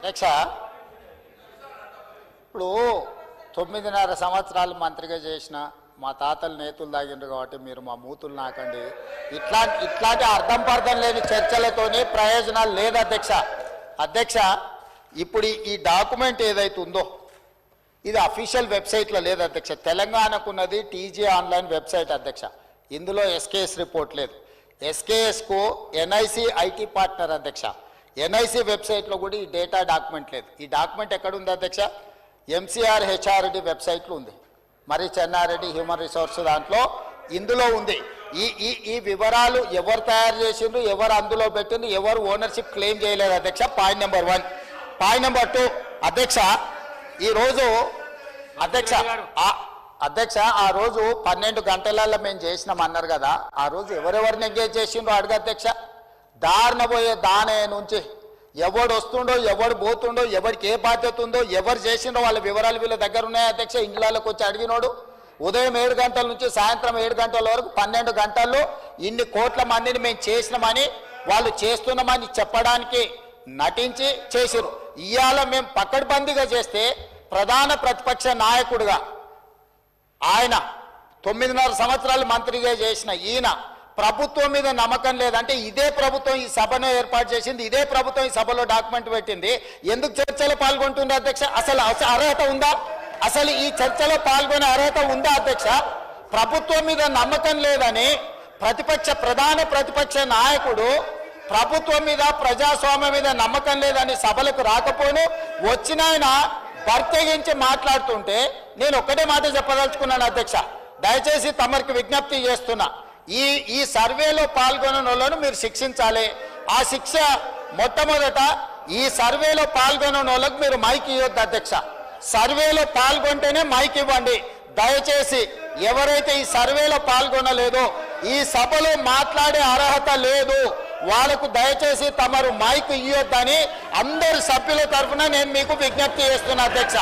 అధ్యక్ష, ఇప్పుడు 9.5 సంవత్సరాలు మంత్రిగా చేసిన మా తాతలు నేతులు తాగిండ్రు కాబట్టి మీరు మా మూతులు నాకండి. ఇట్లాంటి అర్థం పర్థం లేని చర్చలతోనే ప్రయోజనాలు లేదు అధ్యక్ష. అధ్యక్ష, ఇప్పుడు ఈ డాక్యుమెంట్ ఏదైతే ఉందో ఇది అఫీషియల్ వెబ్సైట్లో లేదు అధ్యక్ష. తెలంగాణకున్నది టీజీ ఆన్లైన్ వెబ్సైట్ అధ్యక్ష. ఇందులో ఎస్కేఎస్ రిపోర్ట్ లేదు. ఎస్కేఎస్కు ఎన్ఐసి ఐటీ పార్ట్నర్ అధ్యక్ష. ఎన్ఐసి వెబ్సైట్లో కూడా ఈ డేటా డాక్యుమెంట్ లేదు. ఈ డాక్యుమెంట్ ఎక్కడుంది అధ్యక్ష? ఎంసీఆర్ హెచ్ఆర్డి వెబ్సైట్లో ఉంది. మరి చెన్నారెడ్డి హ్యూమన్ రిసోర్స్ దాంట్లో ఇందులో ఉంది. ఈ వివరాలు ఎవరు తయారు చేసిండ్రు, ఎవరు అందులో పెట్టిండ్రు, ఎవరు ఓనర్షిప్ క్లెయిమ్ చేయలేదు అధ్యక్ష. Point number 1. పాయింట్ నెంబర్ 2 అధ్యక్ష, ఈరోజు అధ్యక్ష ఆ రోజు 12 గంటలలో మేము చేసినాం అన్నారు కదా, ఆ రోజు ఎవరెవరిని ఎంగేజ్ చేసిండ్రో అడుగు అధ్యక్ష. దారిన పోయే దానే నుంచి ఎవడు వస్తుండో, ఎవడు పోతుండో, ఎవరికి ఏ బాధ్యత ఉందో, ఎవరు చేసిండో వాళ్ళ వివరాలు వీళ్ళ దగ్గర ఉన్నాయి అధ్యక్ష. ఇండ్లలోకి వచ్చి అడిగినోడు ఉదయం 7 గంటల నుంచి సాయంత్రం 7 గంటల వరకు 12 గంటల్లో ఇన్ని కోట్ల మందిని మేము చేసినామని వాళ్ళు చేస్తున్నామని చెప్పడానికి నటించి చేసిరు. ఇవాళ మేము పకడ్బందీగా చేస్తే ప్రధాన ప్రతిపక్ష నాయకుడిగా ఆయన 9.5 సంవత్సరాలు మంత్రిగా చేసిన ఈయన ప్రభుత్వం మీద నమ్మకం లేదంటే ఇదే ప్రభుత్వం ఈ సభను ఏర్పాటు చేసింది, ఇదే ప్రభుత్వం ఈ సభలో డాక్యుమెంట్ పెట్టింది. ఎందుకు చర్చలో పాల్గొంటుంది అధ్యక్ష? అసలు అర్హత ఉందా? అసలు ఈ చర్చలో పాల్గొనే అర్హత ఉందా అధ్యక్ష? ప్రభుత్వం మీద నమ్మకం లేదని ప్రధాన ప్రతిపక్ష నాయకుడు ప్రభుత్వం మీద ప్రజాస్వామ్యం మీద నమ్మకం లేదని సభలకు రాకపోను వచ్చిన ఆయన ప్రత్యేకించి మాట్లాడుతుంటే నేను ఒక్కటే మాట చెప్పదలుచుకున్నాను అధ్యక్ష. దయచేసి తమరికి విజ్ఞప్తి చేస్తున్నా, ఈ సర్వేలో పాల్గొన్న వాళ్ళను మీరు శిక్షించాలి. ఆ శిక్ష మొట్టమొదట ఈ సర్వేలో పాల్గొన్న వాళ్ళకు మీరు మైక్ ఇవ్వద్దు అధ్యక్ష. సర్వేలో పాల్గొంటేనే మైక్ ఇవ్వండి దయచేసి. ఎవరైతే ఈ సర్వేలో పాల్గొనలేదో, ఈ సభలో మాట్లాడే అర్హత లేదు, వాళ్ళకు దయచేసి తమరు మైక్ ఇవ్వొద్దని అందరు సభ్యుల తరఫున నేను మీకు విజ్ఞప్తి చేస్తున్నా అధ్యక్ష.